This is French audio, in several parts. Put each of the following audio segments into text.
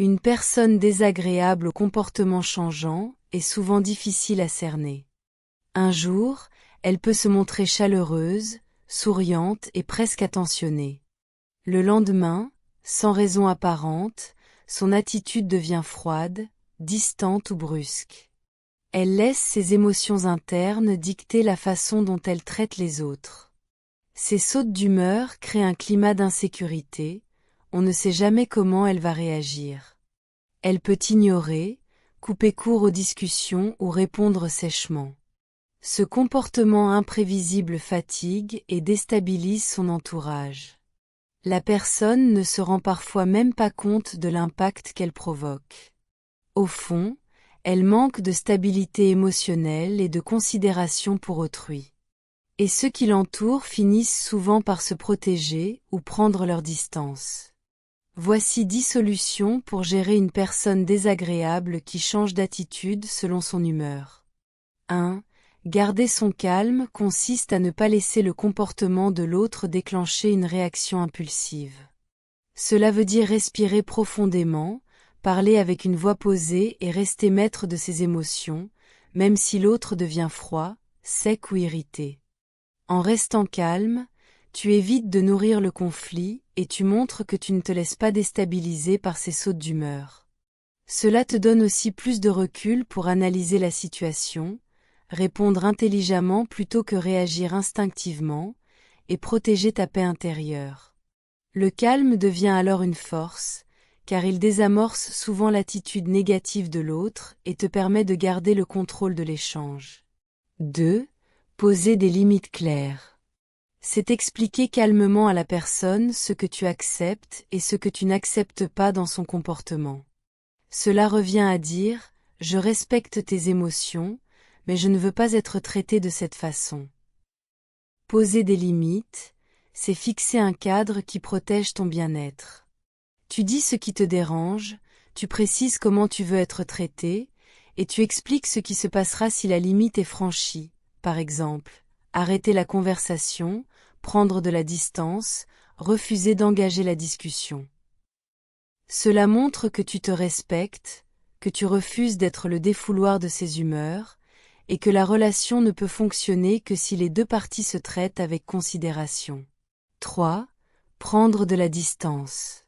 Une personne désagréable au comportement changeant est souvent difficile à cerner. Un jour, elle peut se montrer chaleureuse, souriante et presque attentionnée. Le lendemain, sans raison apparente, son attitude devient froide, distante ou brusque. Elle laisse ses émotions internes dicter la façon dont elle traite les autres. Ces sautes d'humeur créent un climat d'insécurité, on ne sait jamais comment elle va réagir. Elle peut ignorer, couper court aux discussions ou répondre sèchement. Ce comportement imprévisible fatigue et déstabilise son entourage. La personne ne se rend parfois même pas compte de l'impact qu'elle provoque. Au fond, elle manque de stabilité émotionnelle et de considération pour autrui. Et ceux qui l'entourent finissent souvent par se protéger ou prendre leur distance. Voici 10 solutions pour gérer une personne désagréable qui change d'attitude selon son humeur. 1. Garder son calme consiste à ne pas laisser le comportement de l'autre déclencher une réaction impulsive. Cela veut dire respirer profondément, parler avec une voix posée et rester maître de ses émotions, même si l'autre devient froid, sec ou irrité. En restant calme, tu évites de nourrir le conflit et tu montres que tu ne te laisses pas déstabiliser par ces sautes d'humeur. Cela te donne aussi plus de recul pour analyser la situation, répondre intelligemment plutôt que réagir instinctivement, et protéger ta paix intérieure. Le calme devient alors une force, car il désamorce souvent l'attitude négative de l'autre et te permet de garder le contrôle de l'échange. 2. Poser des limites claires. C'est expliquer calmement à la personne ce que tu acceptes et ce que tu n'acceptes pas dans son comportement. Cela revient à dire « Je respecte tes émotions, mais je ne veux pas être traité de cette façon ». Poser des limites, c'est fixer un cadre qui protège ton bien-être. Tu dis ce qui te dérange, tu précises comment tu veux être traité, et tu expliques ce qui se passera si la limite est franchie. Par exemple, arrêter la conversation, prendre de la distance, refuser d'engager la discussion. Cela montre que tu te respectes, que tu refuses d'être le défouloir de ses humeurs, et que la relation ne peut fonctionner que si les deux parties se traitent avec considération. 3. Prendre de la distance.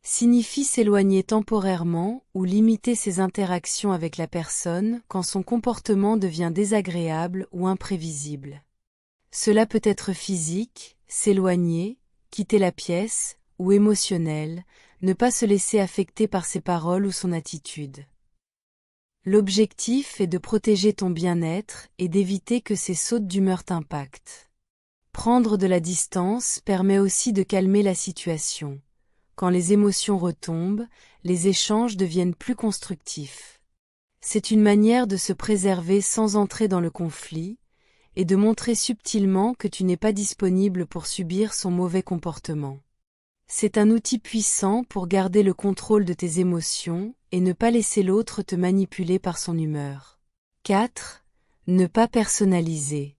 Signifie s'éloigner temporairement ou limiter ses interactions avec la personne quand son comportement devient désagréable ou imprévisible. Cela peut être physique, s'éloigner, quitter la pièce, ou émotionnel, ne pas se laisser affecter par ses paroles ou son attitude. L'objectif est de protéger ton bien-être et d'éviter que ces sautes d'humeur t'impactent. Prendre de la distance permet aussi de calmer la situation. Quand les émotions retombent, les échanges deviennent plus constructifs. C'est une manière de se préserver sans entrer dans le conflit, et de montrer subtilement que tu n'es pas disponible pour subir son mauvais comportement. C'est un outil puissant pour garder le contrôle de tes émotions et ne pas laisser l'autre te manipuler par son humeur. 4. Ne pas personnaliser.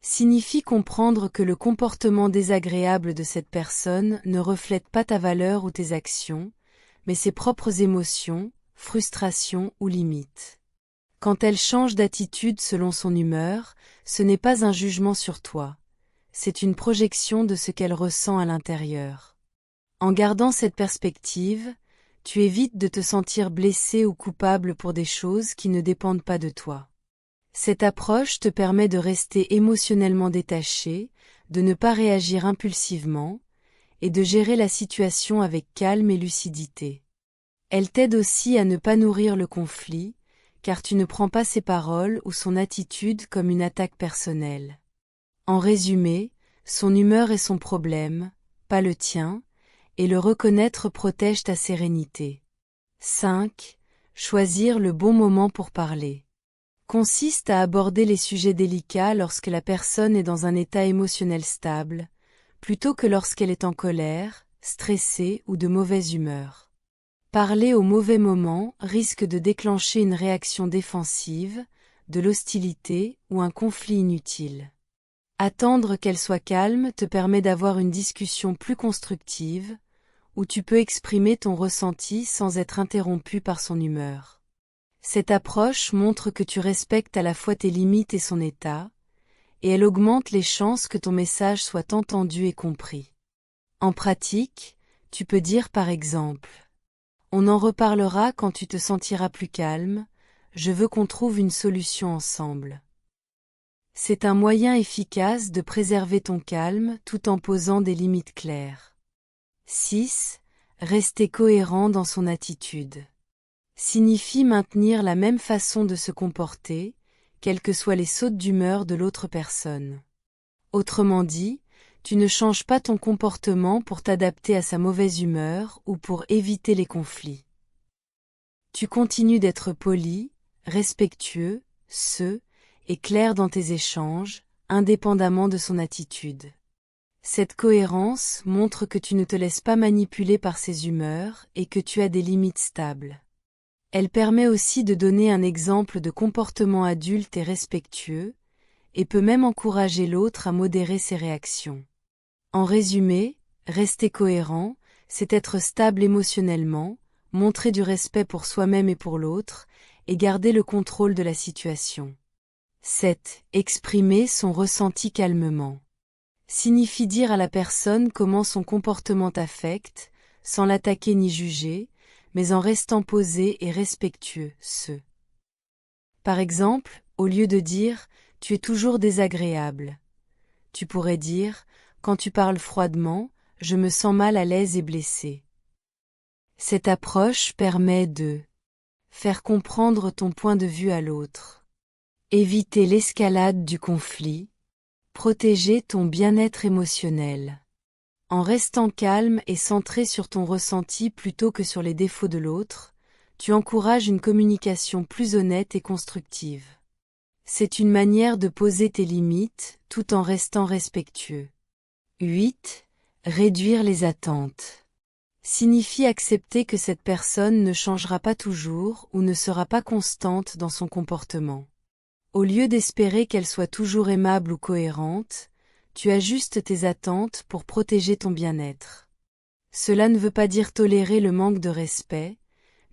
Signifie comprendre que le comportement désagréable de cette personne ne reflète pas ta valeur ou tes actions, mais ses propres émotions, frustrations ou limites. Quand elle change d'attitude selon son humeur, ce n'est pas un jugement sur toi, c'est une projection de ce qu'elle ressent à l'intérieur. En gardant cette perspective, tu évites de te sentir blessé ou coupable pour des choses qui ne dépendent pas de toi. Cette approche te permet de rester émotionnellement détaché, de ne pas réagir impulsivement, et de gérer la situation avec calme et lucidité. Elle t'aide aussi à ne pas nourrir le conflit, car tu ne prends pas ses paroles ou son attitude comme une attaque personnelle. En résumé, son humeur est son problème, pas le tien, et le reconnaître protège ta sérénité. 5. Choisir le bon moment pour parler. Consiste à aborder les sujets délicats lorsque la personne est dans un état émotionnel stable, plutôt que lorsqu'elle est en colère, stressée ou de mauvaise humeur. Parler au mauvais moment risque de déclencher une réaction défensive, de l'hostilité ou un conflit inutile. Attendre qu'elle soit calme te permet d'avoir une discussion plus constructive, où tu peux exprimer ton ressenti sans être interrompu par son humeur. Cette approche montre que tu respectes à la fois tes limites et son état, et elle augmente les chances que ton message soit entendu et compris. En pratique, tu peux dire par exemple: on en reparlera quand tu te sentiras plus calme, je veux qu'on trouve une solution ensemble. C'est un moyen efficace de préserver ton calme tout en posant des limites claires. 6. Rester cohérent dans son attitude. Signifie maintenir la même façon de se comporter, quelles que soient les sautes d'humeur de l'autre personne. Autrement dit, tu ne changes pas ton comportement pour t'adapter à sa mauvaise humeur ou pour éviter les conflits. Tu continues d'être poli, respectueux, et clair dans tes échanges, indépendamment de son attitude. Cette cohérence montre que tu ne te laisses pas manipuler par ses humeurs et que tu as des limites stables. Elle permet aussi de donner un exemple de comportement adulte et respectueux, et peut même encourager l'autre à modérer ses réactions. En résumé, rester cohérent, c'est être stable émotionnellement, montrer du respect pour soi-même et pour l'autre, et garder le contrôle de la situation. 7. Exprimer son ressenti calmement. Signifie dire à la personne comment son comportement t'affecte, sans l'attaquer ni juger, mais en restant posé et respectueux, Par exemple, au lieu de dire « tu es toujours désagréable », tu pourrais dire « quand tu parles froidement, je me sens mal à l'aise et blessé ». Cette approche permet de faire comprendre ton point de vue à l'autre, éviter l'escalade du conflit, protéger ton bien-être émotionnel. En restant calme et centré sur ton ressenti plutôt que sur les défauts de l'autre, tu encourages une communication plus honnête et constructive. C'est une manière de poser tes limites tout en restant respectueux. 8. Réduire les attentes. Signifie accepter que cette personne ne changera pas toujours ou ne sera pas constante dans son comportement. Au lieu d'espérer qu'elle soit toujours aimable ou cohérente, tu ajustes tes attentes pour protéger ton bien-être. Cela ne veut pas dire tolérer le manque de respect,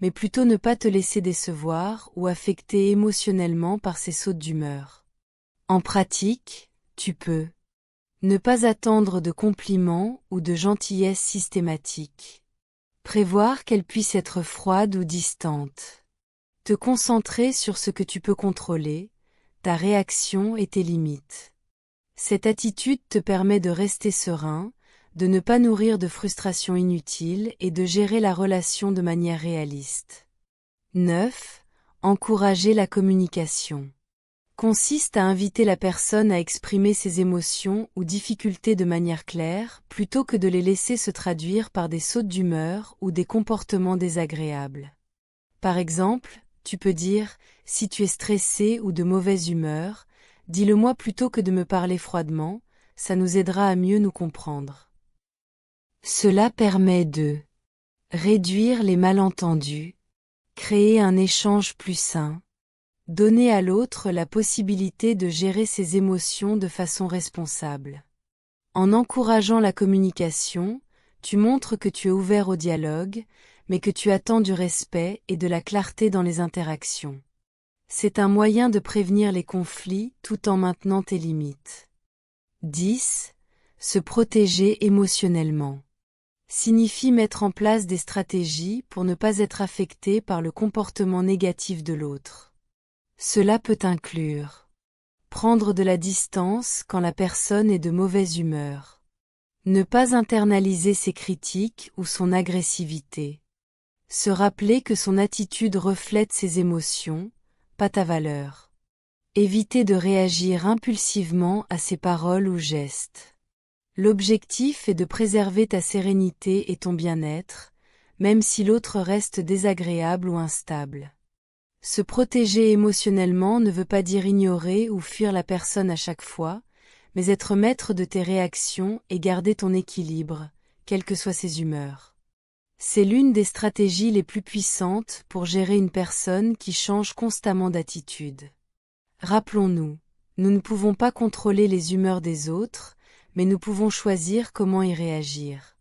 mais plutôt ne pas te laisser décevoir ou affecter émotionnellement par ses sautes d'humeur. En pratique, tu peux ne pas attendre de compliments ou de gentillesse systématiques. Prévoir qu'elle puisse être froide ou distante. Te concentrer sur ce que tu peux contrôler, ta réaction et tes limites. Cette attitude te permet de rester serein, de ne pas nourrir de frustration inutile et de gérer la relation de manière réaliste. 9. Encourager la communication. Consiste à inviter la personne à exprimer ses émotions ou difficultés de manière claire, plutôt que de les laisser se traduire par des sautes d'humeur ou des comportements désagréables. Par exemple, tu peux dire « si tu es stressé ou de mauvaise humeur, dis-le-moi plutôt que de me parler froidement, ça nous aidera à mieux nous comprendre. » Cela permet de réduire les malentendus, créer un échange plus sain, donner à l'autre la possibilité de gérer ses émotions de façon responsable. En encourageant la communication, tu montres que tu es ouvert au dialogue, mais que tu attends du respect et de la clarté dans les interactions. C'est un moyen de prévenir les conflits tout en maintenant tes limites. 10. Se protéger émotionnellement. Signifie mettre en place des stratégies pour ne pas être affecté par le comportement négatif de l'autre. Cela peut inclure prendre de la distance quand la personne est de mauvaise humeur. Ne pas internaliser ses critiques ou son agressivité. Se rappeler que son attitude reflète ses émotions, pas ta valeur. Éviter de réagir impulsivement à ses paroles ou gestes. L'objectif est de préserver ta sérénité et ton bien-être, même si l'autre reste désagréable ou instable. Se protéger émotionnellement ne veut pas dire ignorer ou fuir la personne à chaque fois, mais être maître de tes réactions et garder ton équilibre, quelles que soient ses humeurs. C'est l'une des stratégies les plus puissantes pour gérer une personne qui change constamment d'attitude. Rappelons-nous, nous ne pouvons pas contrôler les humeurs des autres, mais nous pouvons choisir comment y réagir.